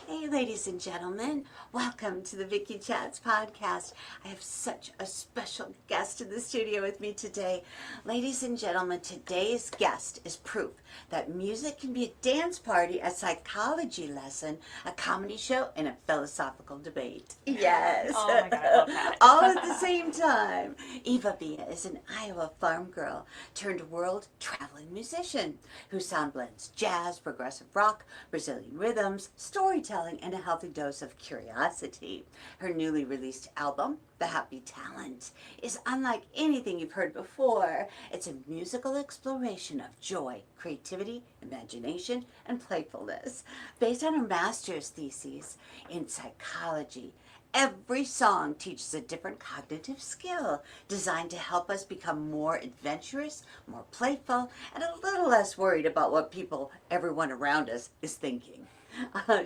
Hey, ladies and gentlemen, welcome to the Vicki Chats podcast. I have such a special guest in the studio with me today. Ladies and gentlemen, today's guest is proof that music can be a dance party, a psychology lesson, a comedy show, and a philosophical debate. Yes. Oh my God, I love that. All at the same time. Eva Via is an Iowa farm girl turned world traveling musician whose sound blends jazz, progressive rock, Brazilian rhythms, storytelling, and a healthy dose of curiosity. Her newly released album, The Happy Talent, is unlike anything you've heard before. It's a musical exploration of joy, creativity, imagination, and playfulness. Based on her master's thesis in psychology, every song teaches a different cognitive skill designed to help us become more adventurous, more playful, and a little less worried about what everyone around us is thinking.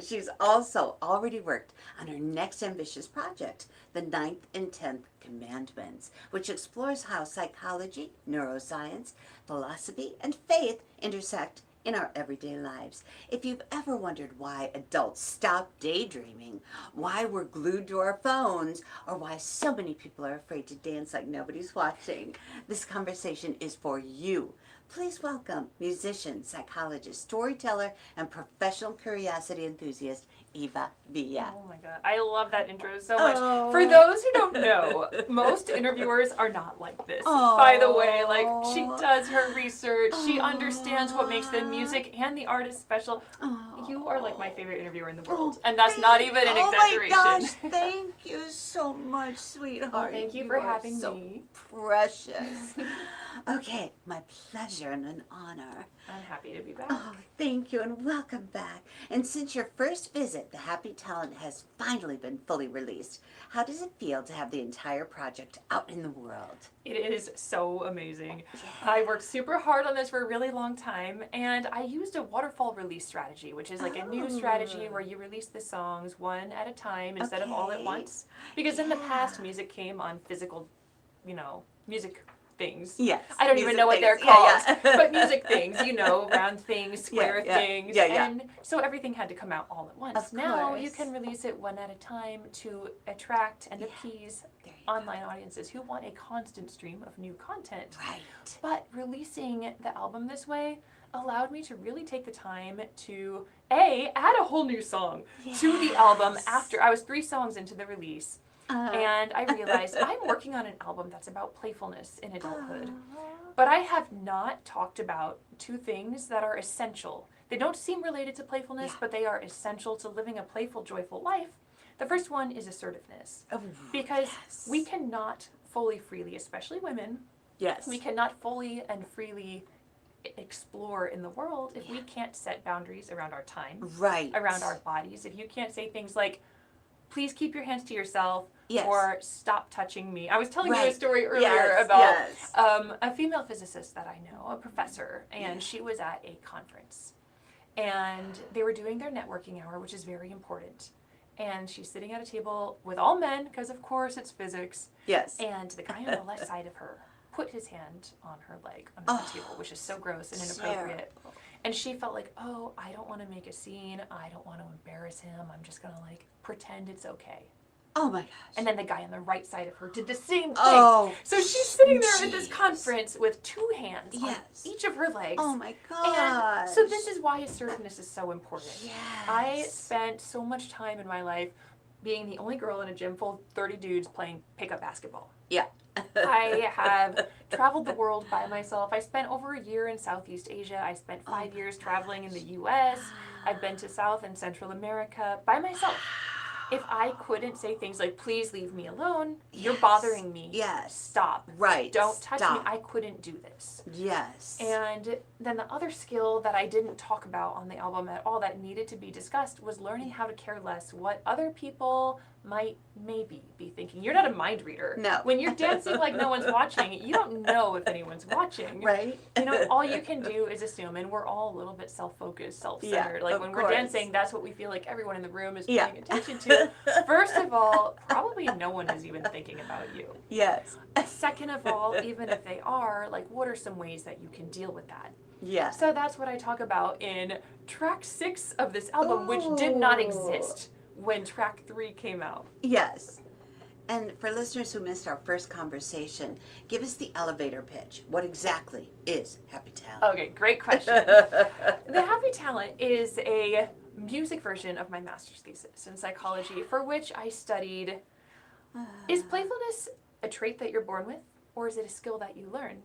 She's also already worked on her next ambitious project, The Ninth and 10th Commandments, which explores how psychology, neuroscience, philosophy, and faith intersect in our everyday lives. If you've ever wondered why adults stop daydreaming, why we're glued to our phones, or why so many people are afraid to dance like nobody's watching, this conversation is for you. Please welcome musician, psychologist, storyteller, and professional curiosity enthusiast, Eva Via. Oh my God, I love that intro so much. For those who don't know, most interviewers are not like this. By the way, like she does her research, she understands what makes the music and the artist special. You are like my favorite interviewer in the world, and that's not even an exaggeration. Oh my gosh, thank you so much, sweetheart. Oh, thank you for having so me. Precious. Okay, my pleasure and an honor. I'm happy to be back. Oh, thank you and welcome back. And since your first visit, The Happy Talent has finally been fully released. How does it feel to have the entire project out in the world? It is so amazing. Yeah. I worked super hard on this for a really long time, and I used a waterfall release strategy, which is like a new strategy where you release the songs one at a time instead of all at once. Because in the past, music came on physical, music things. Yes. I don't even know what they're called, but music things, round things, square things. And so everything had to come out all at once. Now you can release it one at a time to attract and appease online audiences who want a constant stream of new content. Right. But releasing the album this way allowed me to really take the time to add a whole new song to the album after I was 3 songs into the release. And I realized I'm working on an album that's about playfulness in adulthood. But I have not talked about 2 things that are essential. They don't seem related to playfulness, but they are essential to living a playful, joyful life. The first one is assertiveness. Because we cannot fully, freely, especially women, we cannot fully and freely explore in the world if we can't set boundaries around our time, around our bodies. If you can't say things like, please keep your hands to yourself, or stop touching me. I was telling you a story earlier about a female physicist that I know, a professor, and she was at a conference. And they were doing their networking hour, which is very important. And she's sitting at a table with all men, because of course it's physics. And the guy on the left side of her put his hand on her leg under the table, which is so gross and inappropriate. And she felt like, I don't want to make a scene. I don't want to embarrass him. I'm just going to pretend it's okay. Oh my gosh. And then the guy on the right side of her did the same thing. So she's sitting there at this conference with 2 hands on each of her legs. Oh my gosh. And so this is why assertiveness is so important. I spent so much time in my life being the only girl in a gym full of 30 dudes playing pickup basketball. I have traveled the world by myself. I spent over a year in Southeast Asia. I spent 5 years traveling in the U.S. I've been to South and Central America by myself. If I couldn't say things like, please leave me alone, you're bothering me. Stop. Don't touch me. I couldn't do this. And then the other skill that I didn't talk about on the album at all that needed to be discussed was learning how to care less what other people might maybe be thinking. You're not a mind reader. No. When you're dancing like no one's watching, you don't know if anyone's watching. All you can do is assume, and we're all a little bit self-focused, self-centered. Like when we're dancing, that's what we feel like everyone in the room is paying attention to. First of all, probably no one is even thinking about you. Second of all, even if they are, what are some ways that you can deal with that? Yeah. So that's what I talk about in track 6 of this album, which did not exist when track 3 came out. Yes. And for listeners who missed our first conversation, give us the elevator pitch. What exactly is Happy Talent? Okay, great question. The Happy Talent is a music version of my master's thesis in psychology, for which I studied, is playfulness a trait that you're born with, or is it a skill that you learn?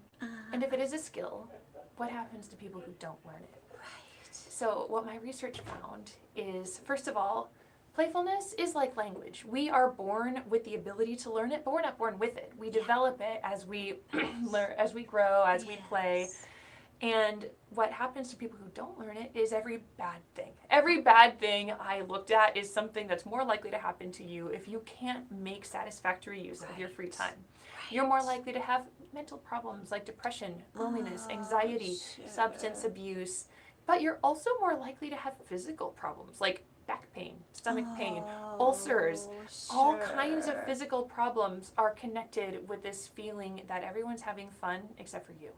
And if it is a skill, what happens to people who don't learn it? Right. So what my research found is, first of all, playfulness is like language. We are born with the ability to learn it, but we're not born with it. We develop it as we learn, as we grow, as we play. And what happens to people who don't learn it is every bad thing. Every bad thing I looked at is something that's more likely to happen to you if you can't make satisfactory use of your free time. You're more likely to have mental problems like depression, loneliness, anxiety, substance abuse, but you're also more likely to have physical problems like back pain, stomach pain, ulcers. All kinds of physical problems are connected with this feeling that everyone's having fun except for you.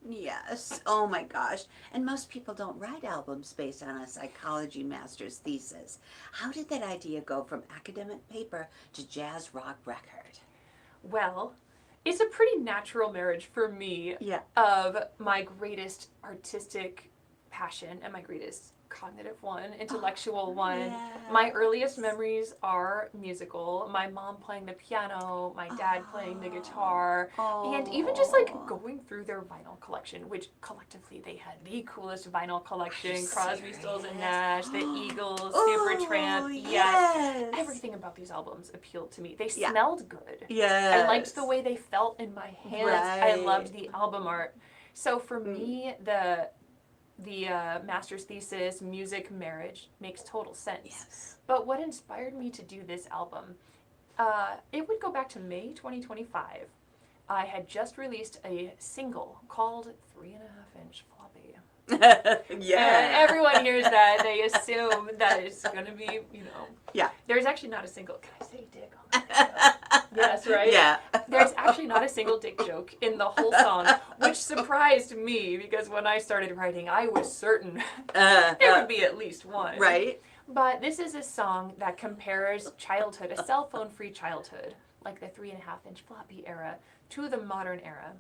Yes. Oh my gosh. And most people don't write albums based on a psychology master's thesis. How did that idea go from academic paper to jazz rock record? Well, it's a pretty natural marriage for me of my greatest artistic passion and my greatest cognitive one, intellectual one. Yes. My earliest memories are musical. My mom playing the piano, my dad playing the guitar, and even just like going through their vinyl collection, which collectively they had the coolest vinyl collection. Crosby, Stills and Nash, the Eagles, Supertramp. Yes. Everything about these albums appealed to me. They smelled good. Yes. I liked the way they felt in my hands. I loved the album art. So for me, the master's thesis, music, marriage makes total sense. Yes. But what inspired me to do this album, it would go back to May 2025. I had just released a single called 3.5-inch Floppy. And everyone hears that, they assume that it's going to be, there's actually not a single, can I say dick on that? Yes, right? Yeah. There's actually not a single dick joke in the whole song, which surprised me because when I started writing, I was certain there would be at least one. Right. But this is a song that compares childhood, a cell phone free childhood, like the 3.5-inch floppy era, to the modern era.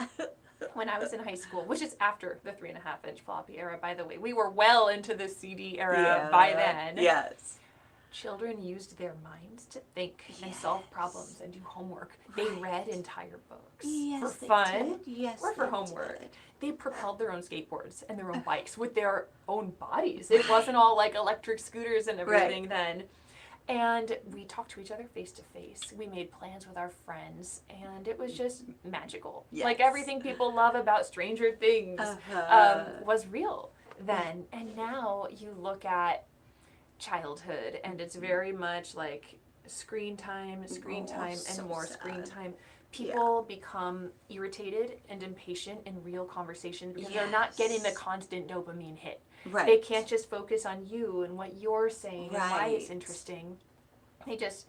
When I was in high school, which is after the 3.5-inch floppy era, by the way. We were well into the CD era by then. Yes. Children used their minds to think and solve problems and do homework. They read entire books for fun or for homework. They propelled their own skateboards and their own bikes with their own bodies. It wasn't all like electric scooters and everything then. And we talked to each other face to face. We made plans with our friends, and it was just magical. Yes. Like everything people love about Stranger Things was real then. And now you look at childhood, and it's very much like screen time, and more screen time. People become irritated and impatient in real conversation because they're not getting the constant dopamine hit. Right. They can't just focus on you and what you're saying and why it's interesting. They just,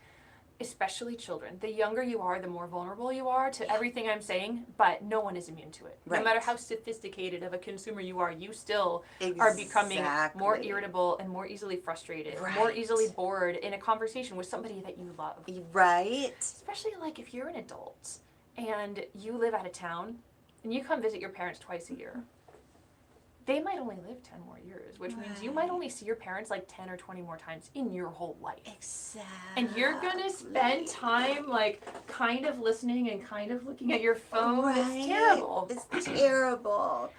especially children, the younger you are, the more vulnerable you are to everything I'm saying, but no one is immune to it. No matter how sophisticated of a consumer you are, you still are becoming more irritable and more easily frustrated, more easily bored in a conversation with somebody that you love. Right. Especially like if you're an adult and you live out of town and you come visit your parents twice a year. They might only live 10 more years, which means you might only see your parents like 10 or 20 more times in your whole life. Exactly. And you're going to spend time like kind of listening and kind of looking at your phone. It's terrible. It's terrible.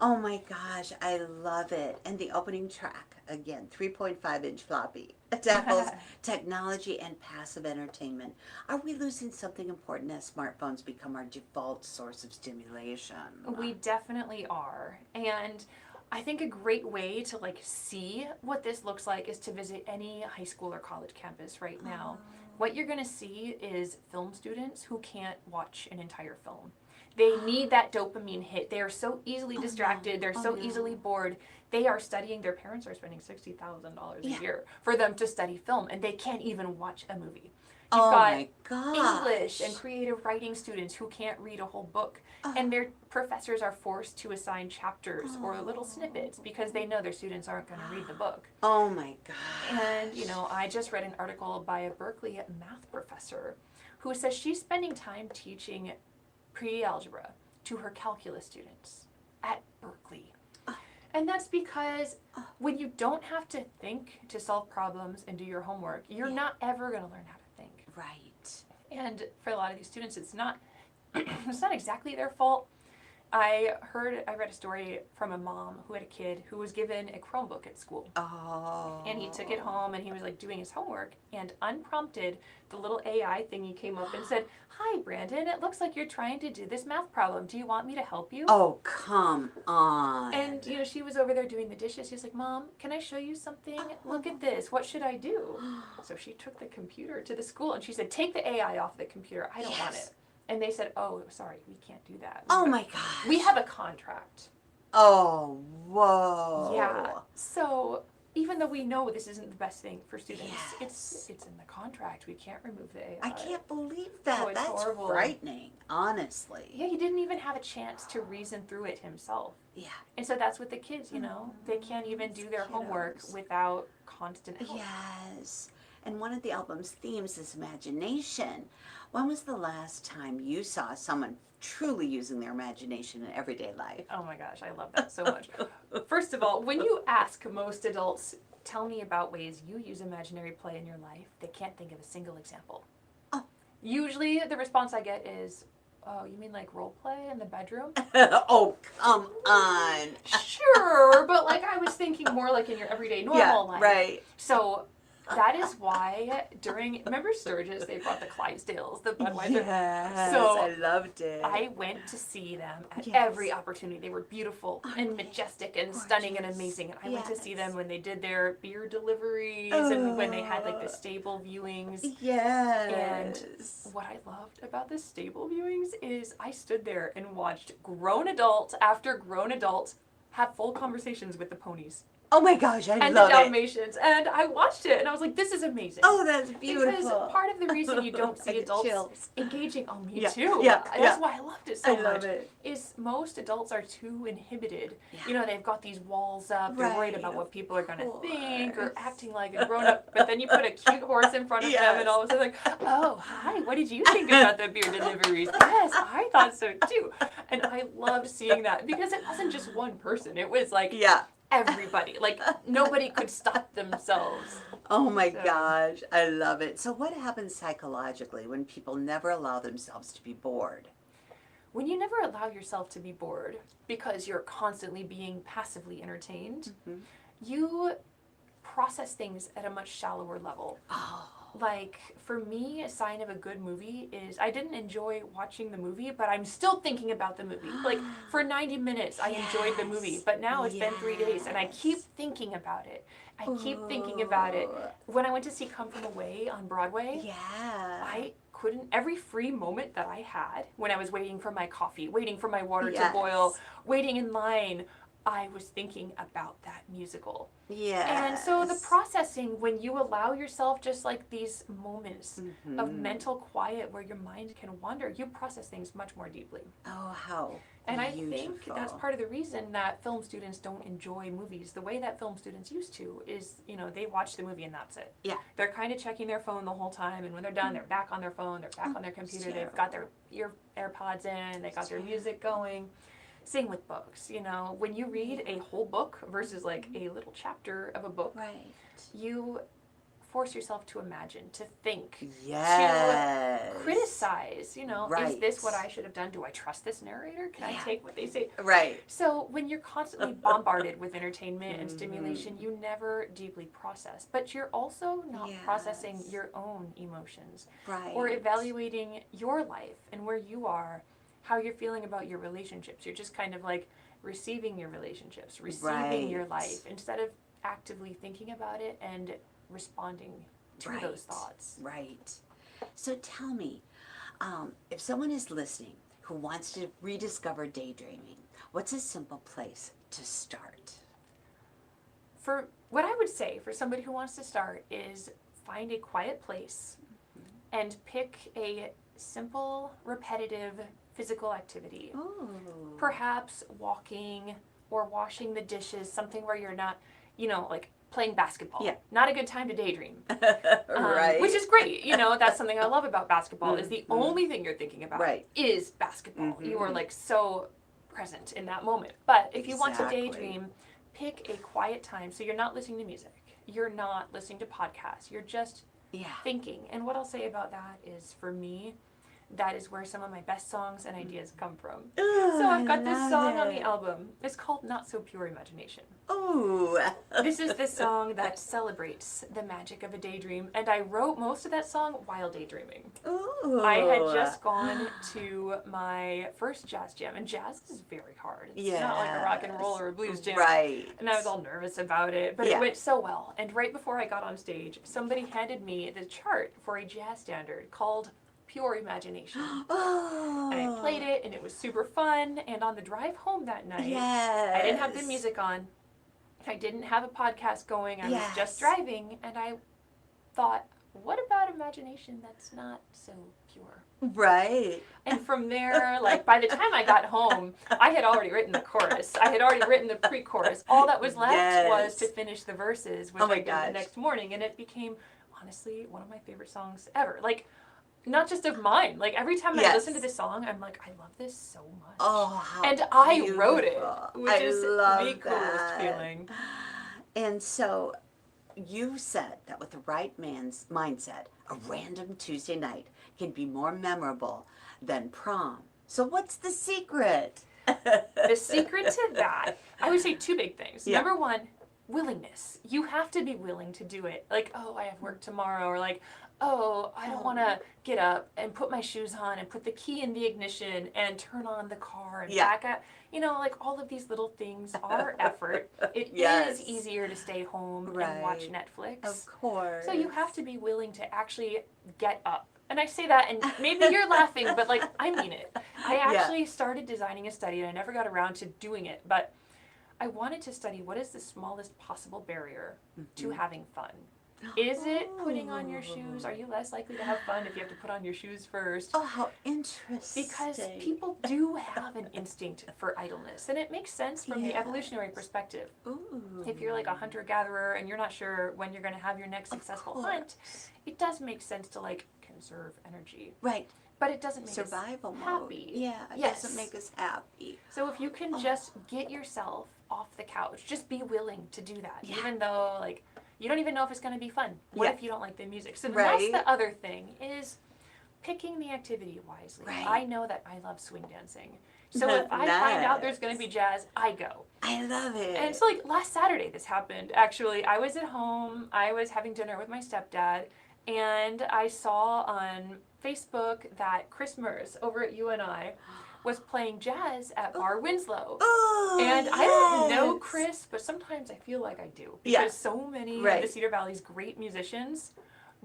Oh my gosh, I love it. And the opening track, again, 3.5-inch floppy, tackles technology and passive entertainment. Are we losing something important as smartphones become our default source of stimulation? We definitely are. And I think a great way to like see what this looks like is to visit any high school or college campus right now. What you're going to see is film students who can't watch an entire film. They need that dopamine hit. They are so easily distracted. No. They're so easily bored. They are studying. Their parents are spending $60,000 a year for them to study film, and they can't even watch a movie. You've got my gosh. English and creative writing students who can't read a whole book, and their professors are forced to assign chapters or little snippets because they know their students aren't going to read the book. Oh my gosh. And, I just read an article by a Berkeley math professor who says she's spending time teaching pre-algebra to her calculus students at Berkeley. And that's because when you don't have to think to solve problems and do your homework, you're not ever going to learn how to think. Right. And for a lot of these students, it's not it's not exactly their fault. I read a story from a mom who had a kid who was given a Chromebook at school. Oh. And he took it home and he was like doing his homework, and unprompted, the little AI thingy came up and said, "Hi, Brandon, it looks like you're trying to do this math problem. Do you want me to help you?" Oh, come on. And, she was over there doing the dishes. She was like, "Mom, can I show you something? Look at this. What should I do?" So she took the computer to the school and she said, "Take the AI off the computer. I don't want it." And they said, "Oh, sorry, we can't do that. My gosh. We have a contract." Oh, whoa. Yeah. So even though we know this isn't the best thing for students, it's in the contract. We can't remove the AI. I can't believe that. it's That's horrible. frightening, honestly. Yeah, he didn't even have a chance to reason through it himself. Yeah. And so that's with the kids, they can't even do their homework without constant help. Yes. And one of the album's themes is imagination. When was the last time you saw someone truly using their imagination in everyday life? Oh my gosh, I love that so much. First of all, when you ask most adults, "Tell me about ways you use imaginary play in your life," they can't think of a single example. Oh. Usually the response I get is, "Oh, you mean like role play in the bedroom?" Oh, come on. Sure, but I was thinking more like in your everyday normal life. Right. So that is why remember Sturgis, they brought the Clydesdales, the Budweiser. Yes, So I loved it. I went to see them at every opportunity. They were beautiful and majestic and stunning and amazing. And I went to see them when they did their beer deliveries and when they had the stable viewings. Yes. And what I loved about the stable viewings is I stood there and watched grown adult after grown adult have full conversations with the ponies. Oh my gosh, I and love the it. Dalmatians. And I watched it and I was like, this is amazing. Oh, that's beautiful. Because part of the reason you don't see I get adults chills. engaging, oh, me Yeah, too. yeah, That's why I loved it so I love much. it. Is most adults are too inhibited. Yeah. They've got these walls up. They're worried about what people are going to course. think or acting like a grown up. But then you put a cute horse in front of them and all of a sudden oh, hi, what did you think about the beer deliveries? Yes, I thought so too. And I loved seeing that because it wasn't just one person. It was everybody. Nobody could stop themselves. Oh my gosh, I love it. So what happens psychologically when people never allow themselves to be bored? When you never allow yourself to be bored because you're constantly being passively entertained, you process things at a much shallower level. Oh. For me, a sign of a good movie is I didn't enjoy watching the movie, but I'm still thinking about the movie. For 90 minutes, I enjoyed the movie, but now it's been 3 days, and I keep thinking about it. I keep thinking about it. When I went to see Come From Away on Broadway, I couldn't, every free moment that I had when I was waiting for my coffee, waiting for my water to boil, waiting in line, I was thinking about that musical. Yeah. And so the processing, when you allow yourself just these moments of mental quiet where your mind can wander, you process things much more deeply. Oh, how And beautiful. I think that's part of the reason that film students don't enjoy movies the way that film students used to is, they watch the movie and that's it. Yeah. They're kind of checking their phone the whole time, and when they're done, they're back on their phone, they're back on their computer, they've got their AirPods in, they got their music going. Same with books, when you read a whole book versus a little chapter of a book, you force yourself to imagine, to think, to criticize, is this what I should have done? Do I trust this narrator? Can I take what they say? Right. So when you're constantly bombarded with entertainment and stimulation, you never deeply process, but you're also not processing your own emotions or evaluating your life and where you are, how you're feeling about your relationships. You're just kind of receiving your relationships, receiving your life instead of actively thinking about it and responding to those thoughts. Right. So tell me, if someone is listening who wants to rediscover daydreaming, what's a simple place to start? For what I would say for somebody who wants to start is find a quiet place and pick a simple, repetitive physical activity. Ooh. Perhaps walking or washing the dishes, something where you're not, like playing basketball. Yeah. Not a good time to daydream. Right. Which is great. That's something I love about basketball is the only thing you're thinking about is basketball. You are like so present in that moment. But if you want to daydream, pick a quiet time so you're not listening to music. You're not listening to podcasts. You're just thinking. And what I'll say about that is, for me, that is where some of my best songs and ideas come from. So I've got this song on the album. It's called Not So Pure Imagination. Ooh. This is the song that celebrates the magic of a daydream, and I wrote most of that song while daydreaming. Ooh. I had just gone to my first jazz jam, and jazz is very hard. It's not like a rock and roll or a blues jam. Right. And I was all nervous about it, but it went so well. And right before I got on stage, somebody handed me the chart for a jazz standard called Pure Imagination. Oh. And I played it, and it was super fun. And on the drive home that night, yes. I didn't have the music on. I didn't have a podcast going. I was just driving, and I thought, what about imagination that's not so pure? Right. And from there, like, by the time I got home, I had already written the chorus. I had already written the pre-chorus. All that was left was to finish the verses, which I did the next morning, and it became, honestly, one of my favorite songs ever. Like, not just of mine. Like, every time I listen to this song, I'm like, I love this so much. Oh, how And I beautiful. wrote it, which is the coolest that. feeling. And so you said that with the right man's mindset, a random Tuesday night can be more memorable than prom. So what's the secret? The secret to that, I would say two big things. Yeah. Number one, willingness. You have to be willing to do it. Like, oh, I have work tomorrow, or like, oh, I don't want to get up and put my shoes on and put the key in the ignition and turn on the car and back up. Like all of these little things are effort. It is easier to stay home and watch Netflix. Of course. So you have to be willing to actually get up. And I say that, and maybe you're laughing, but like, I mean it. I actually started designing a study, and I never got around to doing it, but I wanted to study what is the smallest possible barrier to having fun. Is it putting on your shoes? Are you less likely to have fun if you have to put on your shoes first? Oh, how interesting. Because people do have an instinct for idleness, and it makes sense from the evolutionary perspective. Ooh. If you're like a hunter-gatherer and you're not sure when you're going to have your next successful hunt, it does make sense to like conserve energy. Right. But it doesn't make survival us mode. happy. Yeah, it doesn't make us happy. So if you can just get yourself off the couch, just be willing to do that, even though like you don't even know if it's going to be fun. What if you don't like the music? So that's the other thing, is picking the activity wisely. I know that I love swing dancing. So if I find out there's going to be jazz, I go. I love it. And so like last Saturday this happened. Actually, I was at home. I was having dinner with my stepdad, and I saw on Facebook that Chris Murs over at UNI was playing jazz at Bar Winslow. Oh, and I don't know Chris, but sometimes I feel like I do. Because so many of the Cedar Valley's great musicians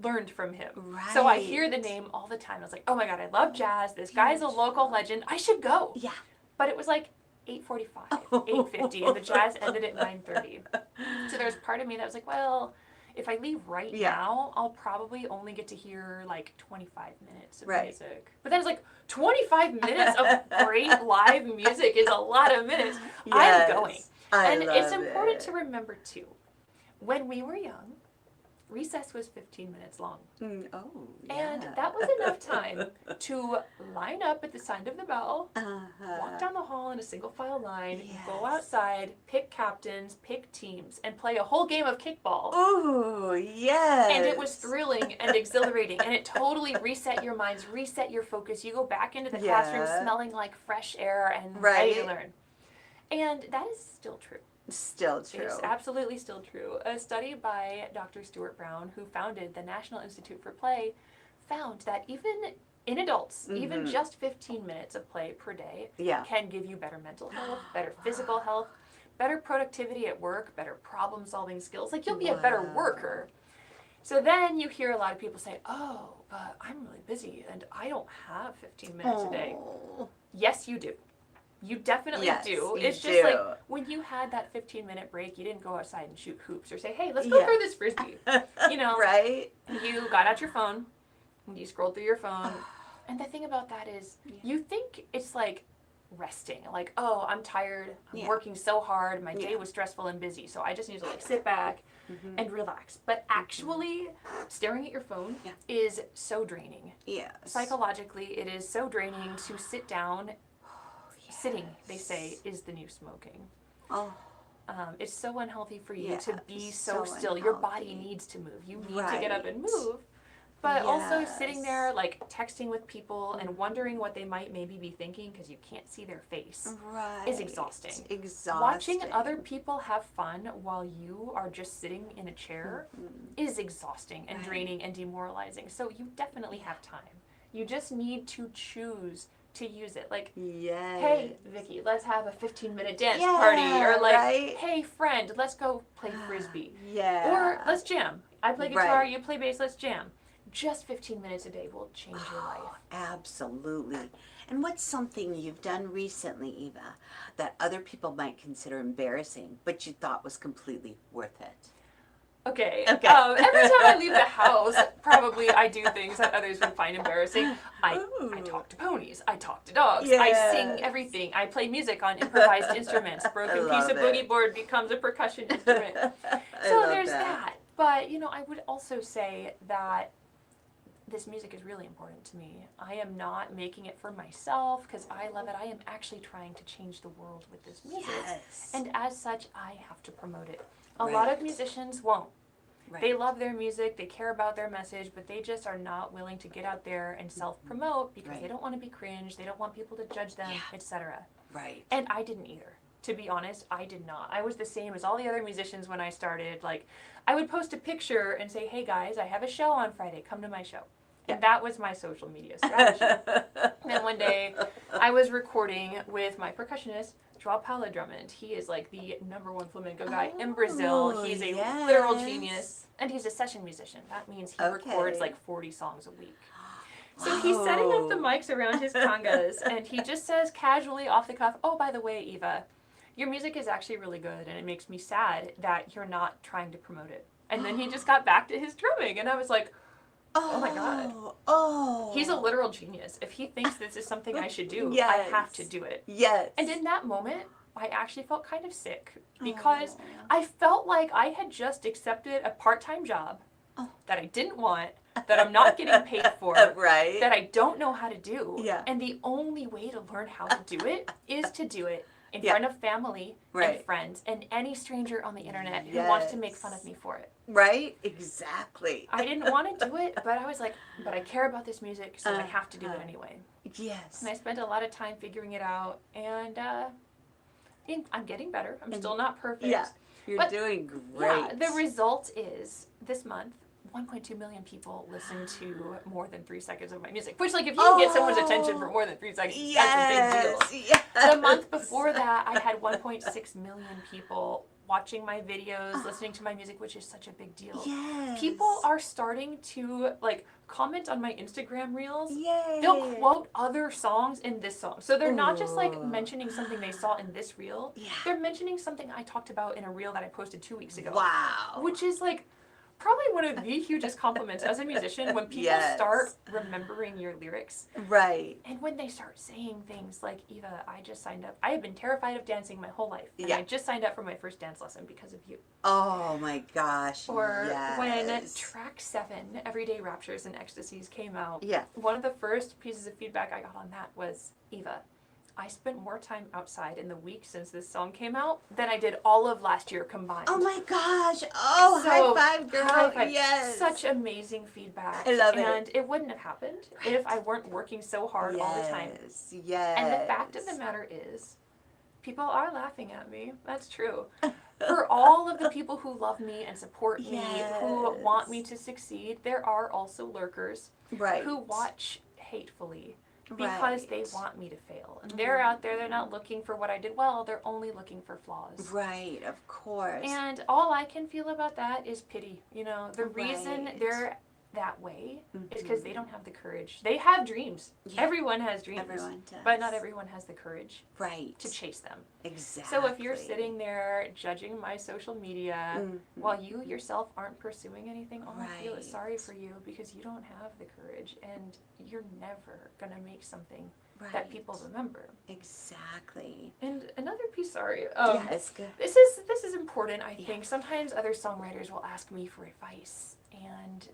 learned from him. So I hear the name all the time. I was like, oh my God, I love jazz. This guy's a local legend. I should go. Yeah. But it was like 8:45, 8:50, and the jazz ended at 9:30. So there was part of me that was like, well, if I leave now, I'll probably only get to hear like 25 minutes of music. But then it's like 25 minutes of great live music is a lot of minutes. I'm going. And it's important to remember too, when we were young, recess was 15 minutes long. And that was enough time to line up at the sound of the bell, walk down the hall in a single file line, go outside, pick captains, pick teams, and play a whole game of kickball. Ooh, yes. And it was thrilling and exhilarating, and it totally reset your minds, reset your focus. You go back into the classroom smelling like fresh air and ready to learn. And that is still true. Still true. It's absolutely still true. A study by Dr. Stuart Brown, who founded the National Institute for Play, found that even in adults, even just 15 minutes of play per day can give you better mental health, better physical health, better productivity at work, better problem-solving skills. Like, you'll be a better worker. So then you hear a lot of people say, oh, but I'm really busy and I don't have 15 minutes a day. Yes, you do. You definitely Yes, do. you It's just do. like when you had that 15-minute break, you didn't go outside and shoot hoops or say, hey, let's go throw this frisbee. You know, Right? you got out your phone, and you scrolled through your phone. And the thing about that is, you think it's like resting. Like, oh, I'm tired. I'm working so hard. My day was stressful and busy. So I just need to like sit back and relax. But actually, staring at your phone is so draining. Yes. Psychologically, it is so draining to sit down. Sitting, they say, is the new smoking. Oh. It's so unhealthy for you to be so so still. Your body needs to move. You need to get up and move. But also sitting there, like, texting with people and wondering what they might maybe be thinking because you can't see their face is exhausting. Watching other people have fun while you are just sitting in a chair is exhausting and draining and demoralizing. So you definitely have time. You just need to choose to use it. Like, hey, Vicki, let's have a 15-minute dance party. Or like, hey, friend, let's go play frisbee. Or let's jam. I play guitar, you play bass, let's jam. Just 15 minutes a day will change your life. Absolutely. And what's something you've done recently, Eva, that other people might consider embarrassing, but you thought was completely worth it? Okay. Every time I leave the house, probably I do things that others would find embarrassing. I talk to ponies. I talk to dogs. I sing everything. I play music on improvised instruments. Broken piece of boogie board becomes a percussion instrument. So there's that. But, you know, I would also say that this music is really important to me. I am not making it for myself because I love it. I am actually trying to change the world with this music. And as such, I have to promote it. A lot of musicians won't. They love their music, they care about their message, but they just are not willing to get out there and self-promote because they don't want to be cringe, they don't want people to judge them, etc. And I didn't either. To be honest, I did not. I was the same as all the other musicians when I started. Like, I would post a picture and say, hey guys, I have a show on Friday, come to my show. And that was my social media strategy. Then one day, I was recording with my percussionist, Joao Paulo Drummond. He is like the #1 flamenco guy in Brazil. He's a literal genius. And he's a session musician. That means he records like 40 songs a week. So he's setting up the mics around his congas, and he just says casually off the cuff, oh, by the way, Eva, your music is actually really good, and it makes me sad that you're not trying to promote it. And then he just got back to his drumming, and I was like, oh my God. He's a literal genius. If he thinks this is something I should do, I have to do it. And in that moment, I actually felt kind of sick because I felt like I had just accepted a part-time job that I didn't want, that I'm not getting paid for, that I don't know how to do. And the only way to learn how to do it is to do it in front of family and friends and any stranger on the internet who wants to make fun of me for it. Exactly. I didn't want to do it, but I was like, but I care about this music, so I have to do it anyway. And I spent a lot of time figuring it out, and I'm getting better. I'm still not perfect. You're doing great. The result is, this month, 1.2 million people listen to more than 3 seconds of my music. Which, like, if you can get someone's attention for more than 3 seconds, that's a big deal. The month before that, I had 1.6 million people watching my videos, listening to my music, which is such a big deal. People are starting to, like, comment on my Instagram reels. They'll quote other songs in this song. So they're not just, like, mentioning something they saw in this reel. They're mentioning something I talked about in a reel that I posted 2 weeks ago. Which is, like, probably one of the hugest compliments as a musician when people start remembering your lyrics. And when they start saying things like, Eva, I just signed up. I have been terrified of dancing my whole life. And I just signed up for my first dance lesson because of you. Oh my gosh. Or when track 7, Everyday Raptures and Ecstasies, came out, one of the first pieces of feedback I got on that was, Eva, I spent more time outside in the week since this song came out than I did all of last year combined. Oh my gosh. Oh, so, high five, girl. High five. Yes. Such amazing feedback. I love it. And it wouldn't have happened if I weren't working so hard all the time. And the fact of the matter is, people are laughing at me. That's true. For all of the people who love me and support me, who want me to succeed, there are also lurkers who watch hatefully. Because they want me to fail. And they're out there, they're not looking for what I did well, they're only looking for flaws. Of course. And all I can feel about that is pity. You know, the reason they're that way is because they don't have the courage. They have dreams. Yeah. Everyone has dreams. Everyone does. But not everyone has the courage right. to chase them. Exactly. So if you're sitting there judging my social media while you yourself aren't pursuing anything, all I feel is sorry for you because you don't have the courage and you're never going to make something that people remember. Exactly. And another piece, sorry. Yes, good. This is important, I think. Sometimes other songwriters will ask me for advice, and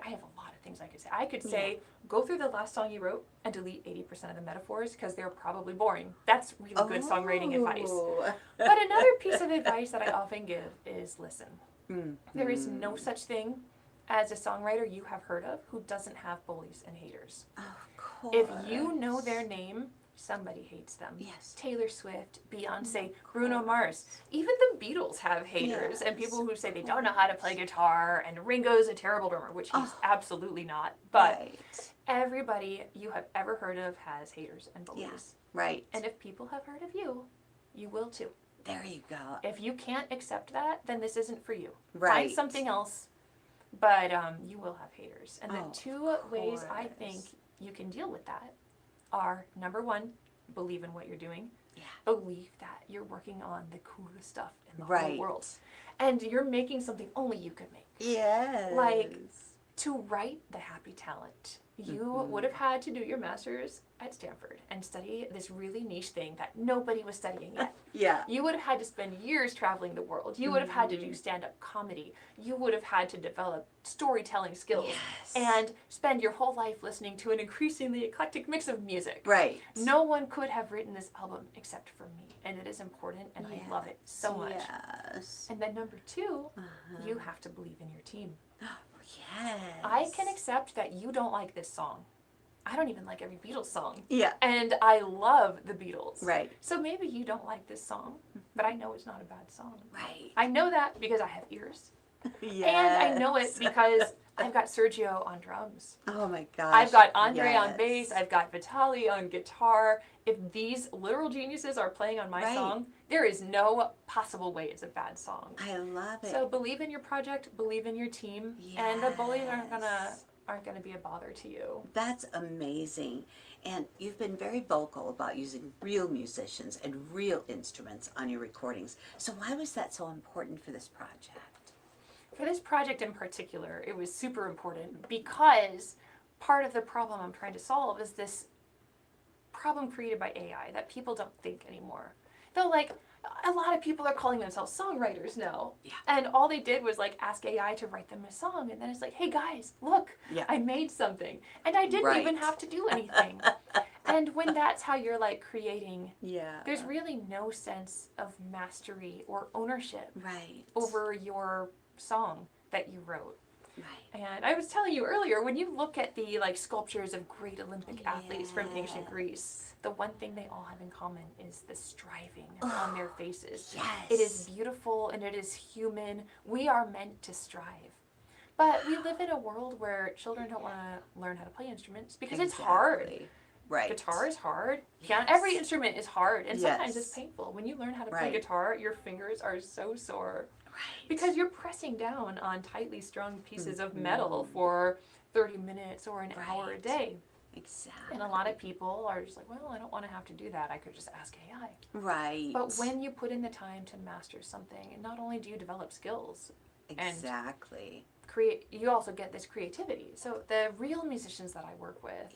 I have a lot of things I could say. I could say, go through the last song you wrote and delete 80% of the metaphors because they're probably boring. That's really good songwriting advice. But another piece of advice that I often give is listen. There is no such thing as a songwriter you have heard of who doesn't have bullies and haters. Of course. If you know their name, somebody hates them. Yes. Taylor Swift, Beyonce, Bruno Mars. Even the Beatles have haters and people who say they don't know how to play guitar, and Ringo's a terrible drummer, which he's absolutely not. But everybody you have ever heard of has haters and bullies. Yeah. Right. And if people have heard of you, you will too. There you go. If you can't accept that, then this isn't for you. Right. Find something else, but you will have haters. And the two ways I think you can deal with that are, number one, believe in what you're doing. Yeah. Believe that you're working on the coolest stuff in the whole world. And you're making something only you could make. Yes. Like, to write The Happy Talent, you would have had to do your master's at Stanford and study this really niche thing that nobody was studying yet. You would have had to spend years traveling the world. You would have had to do stand-up comedy. You would have had to develop storytelling skills and spend your whole life listening to an increasingly eclectic mix of music. Right. No one could have written this album except for me, and it is important, and I love it so much. Yes. And then number two, you have to believe in your team. Yes. I can accept that you don't like this song. I don't even like every Beatles song. Yeah. And I love the Beatles. Right. So maybe you don't like this song, but I know it's not a bad song. Right. I know that because I have ears. Yes. And I know it because I've got Sergio on drums. Oh my gosh. I've got Andre on bass. I've got Vitaly on guitar. If these literal geniuses are playing on my song, there is no possible way it's a bad song. I love it. So believe in your project, believe in your team, and the bullies aren't gonna be a bother to you. That's amazing. And you've been very vocal about using real musicians and real instruments on your recordings. So why was that so important for this project? For this project in particular, it was super important because part of the problem I'm trying to solve is this problem created by AI that people don't think anymore. They're like, a lot of people are calling themselves songwriters now. Yeah. And all they did was like ask AI to write them a song. And then it's like, hey guys, look, I made something. And I didn't even have to do anything. And when that's how you're like creating, there's really no sense of mastery or ownership over your song that you wrote. Right. And I was telling you earlier, when you look at the like sculptures of great Olympic athletes from ancient Greece, the one thing they all have in common is the striving on their faces. Yes. It is beautiful and it is human. We are meant to strive. But we live in a world where children don't want to learn how to play instruments because it's hard. Right. Guitar is hard. Yes. Every instrument is hard, and sometimes it's painful. When you learn how to play guitar, your fingers are so sore. Right. Because you're pressing down on tightly strung pieces of metal for 30 minutes or an hour a day. Exactly. And a lot of people are just like, well, I don't want to have to do that. I could just ask AI. Right. But when you put in the time to master something, not only do you develop skills, and you also get this creativity. So the real musicians that I work with,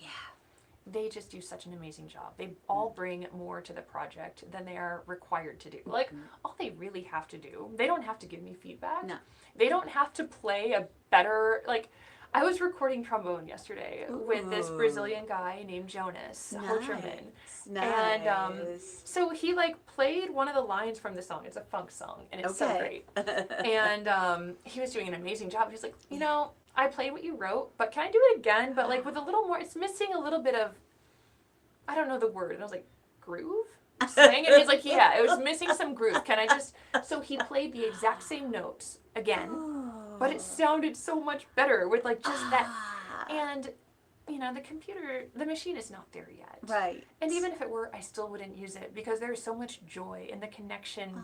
they just do such an amazing job. They all bring more to the project than they are required to do. Like, all they really have to do, they don't have to give me feedback. No. They don't have to play a better, like, I was recording trombone yesterday with this Brazilian guy named Jonas Hocherman. Nice. And so he, like, played one of the lines from the song. It's a funk song, and it's so great. And he was doing an amazing job. He was like, you know, I played what you wrote, but can I do it again? But like with a little more, it's missing a little bit of, I don't know the word. And I was like, groove? Swing? And he's like, yeah, it was missing some groove. Can I just, so he played the exact same notes again, but it sounded so much better with like just that. And, you know, the machine is not there yet. Right. And even if it were, I still wouldn't use it because there's so much joy in the connection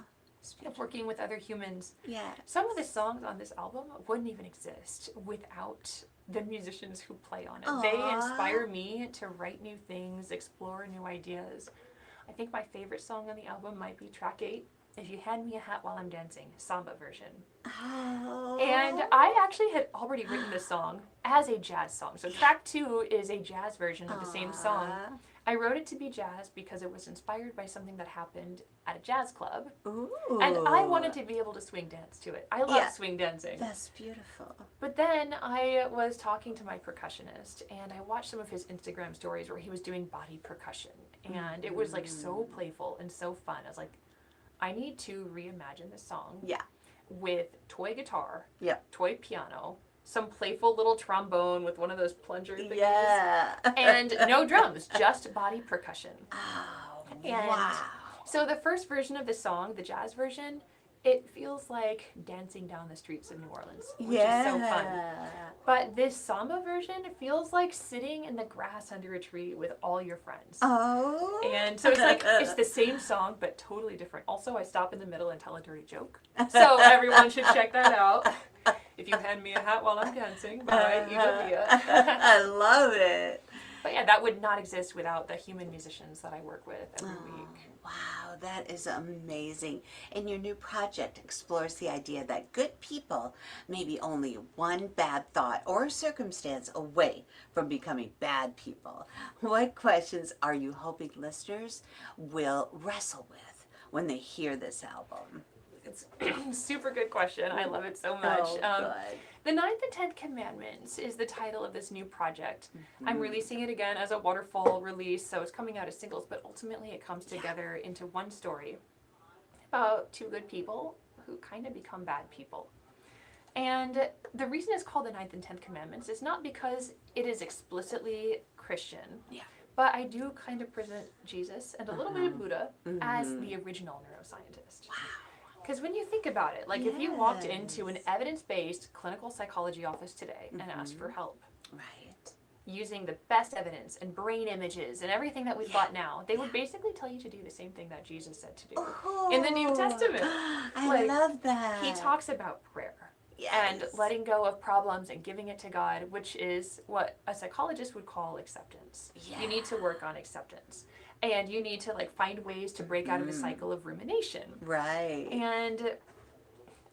of working with other humans. Yeah. Some of the songs on this album wouldn't even exist without the musicians who play on it. Aww. They inspire me to write new things, explore new ideas. I think my favorite song on the album might be track 8, If You Hand Me a Hat While I'm Dancing, samba version. Oh. And I actually had already written this song as a jazz song. So track 2 is a jazz version of the same song. I wrote it to be jazz because it was inspired by something that happened at a jazz club. Ooh. And I wanted to be able to swing dance to it. I love swing dancing. That's beautiful. But then I was talking to my percussionist, and I watched some of his Instagram stories where he was doing body percussion. And it was like so playful and so fun. I was like, I need to reimagine this song with toy guitar, toy piano, some playful little trombone with one of those plunger things. Yeah. And no drums, just body percussion. Oh, And wow. so the first version of the song, the jazz version, it feels like dancing down the streets of New Orleans, which is so fun. But this samba version feels like sitting in the grass under a tree with all your friends. Oh. And so it's like, it's the same song, but totally different. Also, I stop in the middle and tell a dirty joke. So everyone should check that out. If You Hand Me a Hat While I'm Dancing by Eva Via. I love it. But yeah, that would not exist without the human musicians that I work with every week. Wow, that is amazing. And your new project explores the idea that good people may be only one bad thought or circumstance away from becoming bad people. What questions are you hoping listeners will wrestle with when they hear this album? It's a super good question. I love it so much. Good. The 9th and 10th Commandments is the title of this new project. I'm releasing it again as a waterfall release, so it's coming out as singles, but ultimately it comes together into one story about two good people who kind of become bad people. And the reason it's called the 9th and 10th Commandments is not because it is explicitly Christian, but I do kind of present Jesus and a little bit of Buddha as the original neuroscientist. Wow. Because when you think about it, like if you walked into an evidence-based clinical psychology office today and asked for help, using the best evidence and brain images and everything that we've got now, they would basically tell you to do the same thing that Jesus said to do in the New Testament. I love that. He talks about prayer and letting go of problems and giving it to God, which is what a psychologist would call acceptance. You need to work on acceptance. And you need to like find ways to break out of a cycle of rumination. Right. And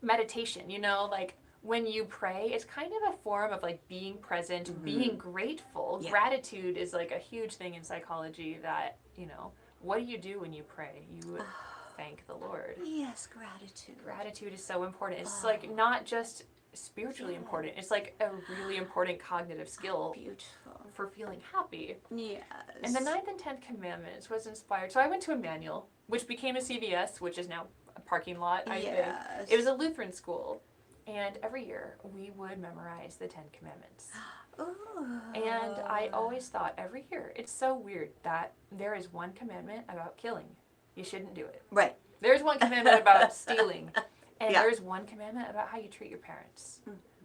meditation, you know, like when you pray, it's kind of a form of like being present, being grateful. Gratitude is like a huge thing in psychology that, you know, what do you do when you pray? You thank the Lord. Yes, gratitude. Gratitude is so important. It's like not just spiritually important. It's like a really important cognitive skill. Beautiful. For feeling happy. Yes. And the 9th and 10th Commandments was inspired. So I went to Emmanuel, which became a CVS, which is now a parking lot, I think. It was a Lutheran school. And every year we would memorize the 10 Commandments. Ooh. And I always thought every year, it's so weird that there is one commandment about killing. You shouldn't do it. Right. There's one commandment about stealing. And there's one commandment about how you treat your parents.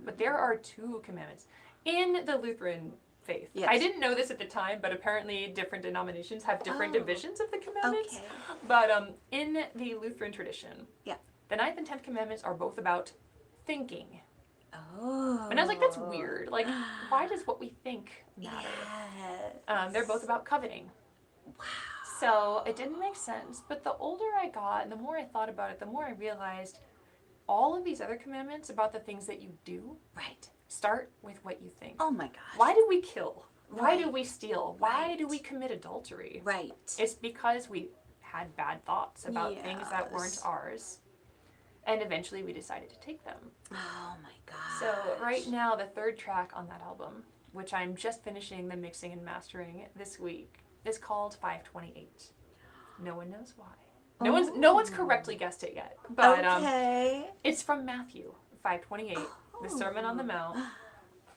But there are 2 commandments. In the Lutheran faith. I didn't know this at the time, but apparently different denominations have different divisions of the commandments. But in the Lutheran tradition, the 9th and 10th Commandments are both about thinking. And I was like, that's weird. Like, why does what we think matter? They're both about coveting. Wow. So it didn't make sense. But the older I got and the more I thought about it, the more I realized all of these other commandments about the things that you do start with what you think. Oh my gosh. Why do we kill? Why do we steal? Why do we commit adultery? Right. It's because we had bad thoughts about things that weren't ours. And eventually we decided to take them. Oh my gosh. So right now, the 3rd track on that album, which I'm just finishing the mixing and mastering this week, is called 528. No one knows why. No one's correctly guessed it yet. But it's from Matthew 5:28, the Sermon on the Mount.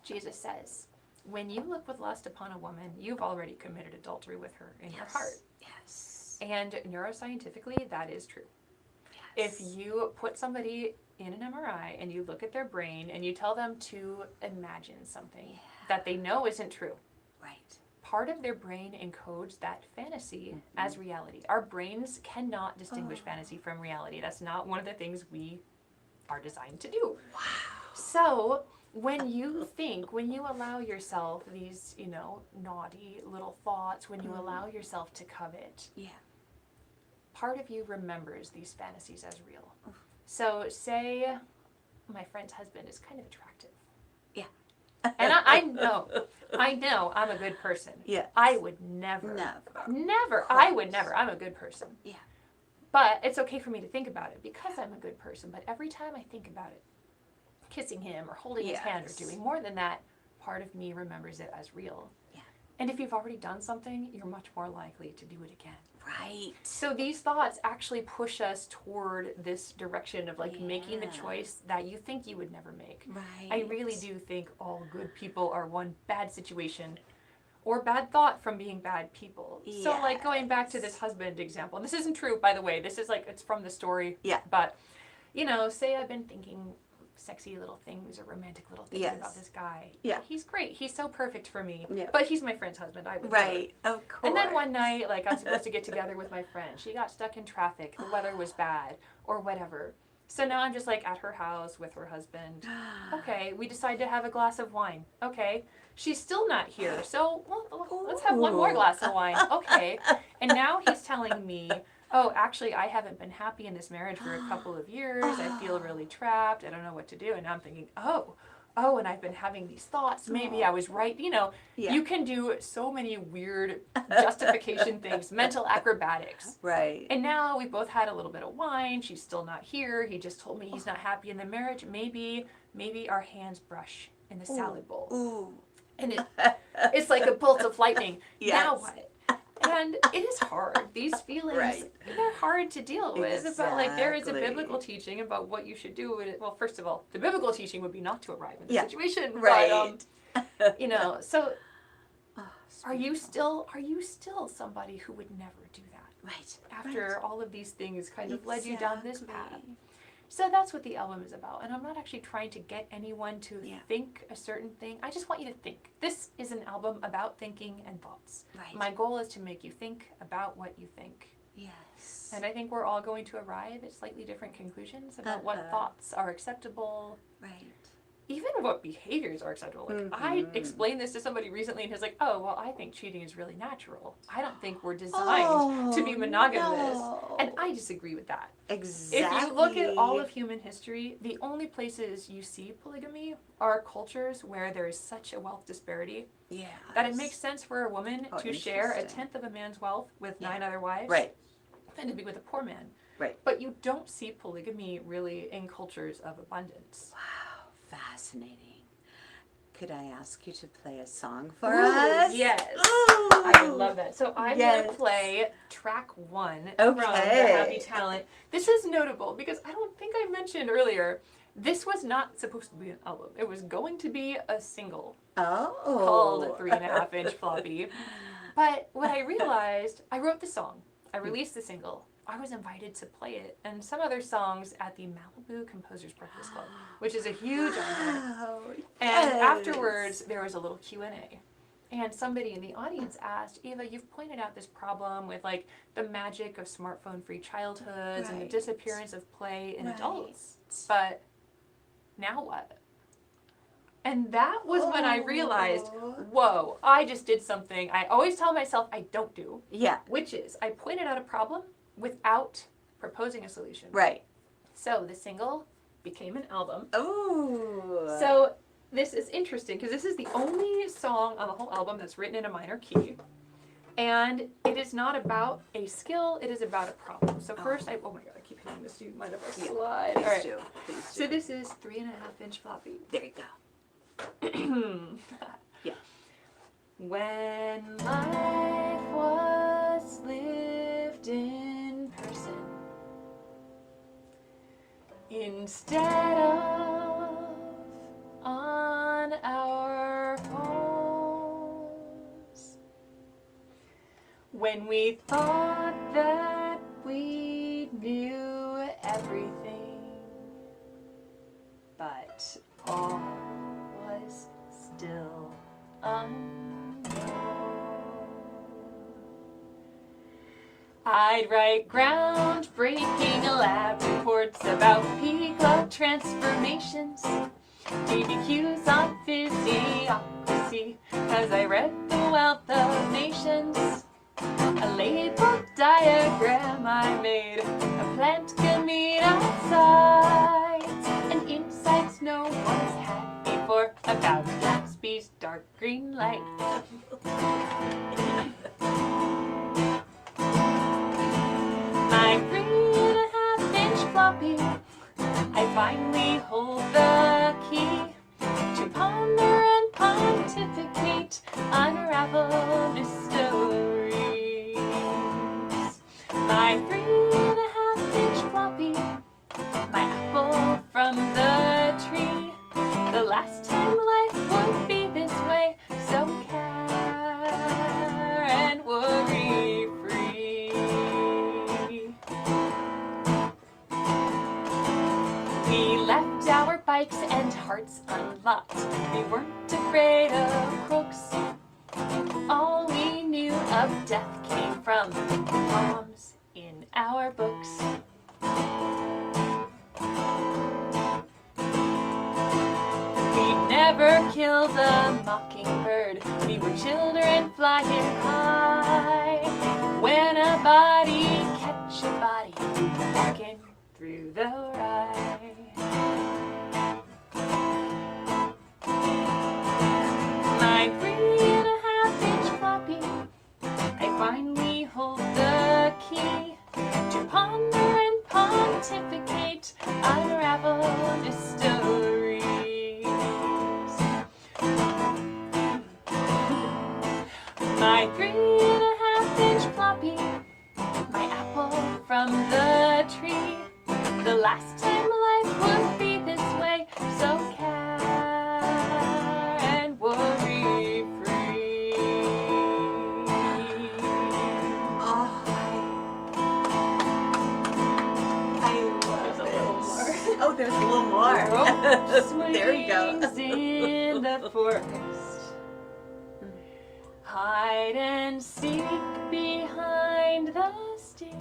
Jesus says, when you look with lust upon a woman, you've already committed adultery with her in your heart. Yes. And neuroscientifically, that is true. If you put somebody in an MRI and you look at their brain and you tell them to imagine something that they know isn't true, part of their brain encodes that fantasy as reality. Our brains cannot distinguish fantasy from reality. That's not one of the things we are designed to do. Wow. So when you think, when you allow yourself these, you know, naughty little thoughts, when you allow yourself to covet, part of you remembers these fantasies as real. So say my friend's husband is kind of attractive. Yeah. And I know I'm a good person. Yeah. I would never. I would never. I'm a good person. Yeah. But it's okay for me to think about it because I'm a good person. But every time I think about it, kissing him or holding his hand or doing more than that, part of me remembers it as real. Yeah. And if you've already done something, you're much more likely to do it again. Right. So these thoughts actually push us toward this direction of like making the choice that you think you would never make. Right. I really do think all good people are one bad situation or bad thought from being bad people. Yes. So like going back to this husband example, and this isn't true, by the way, this is like, it's from the story. Yeah. But, you know, say I've been thinking sexy little things or romantic little things about this guy. Yeah. He's great. He's so perfect for me. Yeah. But he's my friend's husband. I would Right. Of course. And then one night, like I was supposed to get together with my friend. She got stuck in traffic. The weather was bad or whatever. So now I'm just like at her house with her husband. Okay, we decide to have a glass of wine. Okay, she's still not here. So well, let's have one more glass of wine. Okay. And now he's telling me, oh, actually, I haven't been happy in this marriage for a couple of years. I feel really trapped. I don't know what to do. And now I'm thinking, oh, and I've been having these thoughts. Maybe I was right. You know, you can do so many weird justification things, mental acrobatics. Right. And now we both had a little bit of wine. She's still not here. He just told me he's not happy in the marriage. Maybe our hands brush in the salad bowl. Ooh. And it's like a bolt of lightning. Yes. Now what? And it is hard. These feelings, they're hard to deal with. Exactly. But like there is a biblical teaching about what you should do. Well, first of all, the biblical teaching would be not to arrive in the situation. Right. But, you know, so are you still somebody who would never do that? Right. After all of these things kind of led you down this path. So that's what the album is about. And I'm not actually trying to get anyone to think a certain thing. I just want you to think. This is an album about thinking and thoughts. Right. My goal is to make you think about what you think. Yes. And I think we're all going to arrive at slightly different conclusions about what thoughts are acceptable. Right. Even what behaviors are acceptable. Like I explained this to somebody recently and he's like, oh, well, I think cheating is really natural. I don't think we're designed to be monogamous. No. And I disagree with that. Exactly. If you look at all of human history, the only places you see polygamy are cultures where there is such a wealth disparity that it makes sense for a woman to share a tenth of a man's wealth with 9 other wives than to be with a poor man. Right. But you don't see polygamy really in cultures of abundance. Wow, fascinating. Could I ask you to play a song for us? Yes. Ooh. I would love that. So I'm going to play track 1 from the Happy Talent. This is notable because I don't think I mentioned earlier, this was not supposed to be an album. It was going to be a single called 3.5-inch Floppy. But what I realized, I wrote the song. I released the single. I was invited to play it and some other songs at the Malibu Composers Breakfast Club, which is a huge honor. And afterwards, there was a little Q&A. And somebody in the audience asked, Eva, you've pointed out this problem with like the magic of smartphone-free childhoods and the disappearance of play in adults. But now what? And that was when I realized, whoa, I just did something I always tell myself I don't do. Yeah. Which is, I pointed out a problem without proposing a solution. Right. So the single became an album. Ooh. So this is interesting because this is the only song on the whole album that's written in a minor key. And it is not about a skill, it is about a problem. So first, oh my god, I keep hitting this. Do you mind if I slide? Please All right. do. Please do. So this is 3.5-inch Floppy. There you go. Yeah. When life was lived in person instead of on our phones, when we thought that we knew everything, but all was still unknown. I'd write groundbreaking lab reports about P-Club transformations, DBQs on physiocracy, as I read the wealth of nations. A labeled diagram I made, a plant gamete sites, and insights no one's had before about Gatsby's dark green light. My 3.5-inch floppy, I finally hold the key to ponder and pontificate, unravel mysteries. My 3.5-inch floppy, my apple from the tree, the last time life would be this way, so care and worry free. We left our bikes and hearts unlocked. We weren't afraid of crooks. All we knew of death came from poems in our books. We never killed a mockingbird. We were children flying high. When a body catch a body, walking through the rye. My 3.5-inch floppy, I finally hold the key to ponder and pontificate, unravel mysteries. My 3.5-inch floppy, my apple from the tree, the last time life would be this way, so care and worry free. Oh, I love There's a it. little more. Oh, there's a little more. There you go. Swings in the forest, hide and seek behind the stage.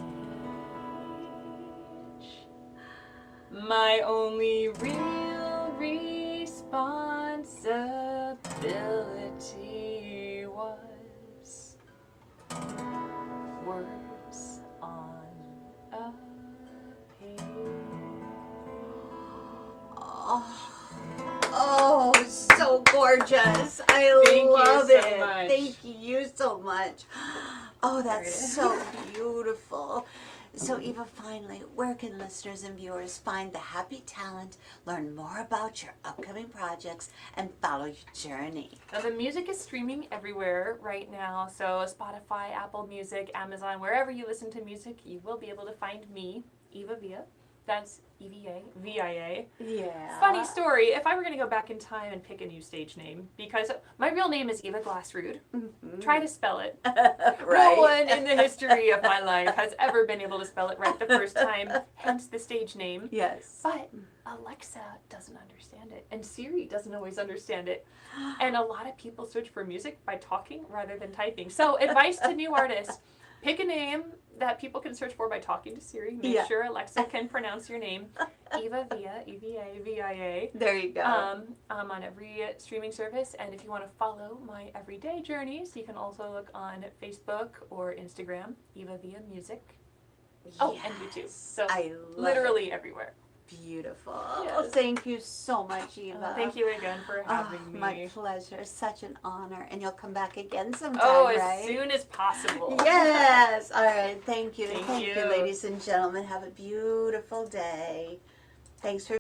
My only real responsibility was words on a page. Oh, so gorgeous. I Thank you love so it. much. Thank you so much. Oh, that's so beautiful. So, Eva, finally, where can listeners and viewers find the happy talent, learn more about your upcoming projects, and follow your journey? Now, the music is streaming everywhere right now, so Spotify, Apple Music, Amazon, wherever you listen to music, you will be able to find me, Eva Via. That's Eva Via. Yeah. Funny story, if I were going to go back in time and pick a new stage name, because my real name is Eva Glassrud, try to spell it. Right. No one in the history of my life has ever been able to spell it right the first time, hence the stage name. Yes. But Alexa doesn't understand it, and Siri doesn't always understand it. And a lot of people search for music by talking rather than typing. So advice to new artists, pick a name that people can search for by talking to Siri. Make sure Alexa can pronounce your name. Eva Via, E-V-A-V-I-A. There you go. I'm on every streaming service, and if you want to follow my everyday journeys, you can also look on Facebook or Instagram, Eva Via Music. Oh, and YouTube. So I love literally everywhere. Beautiful. Yes. Thank you so much, Eva. Thank you again for having me. My pleasure. Such an honor. And you'll come back again sometime, as right? soon as possible. Yes. All right. Thank you. Thank you. Ladies and gentlemen. Have a beautiful day. Thanks for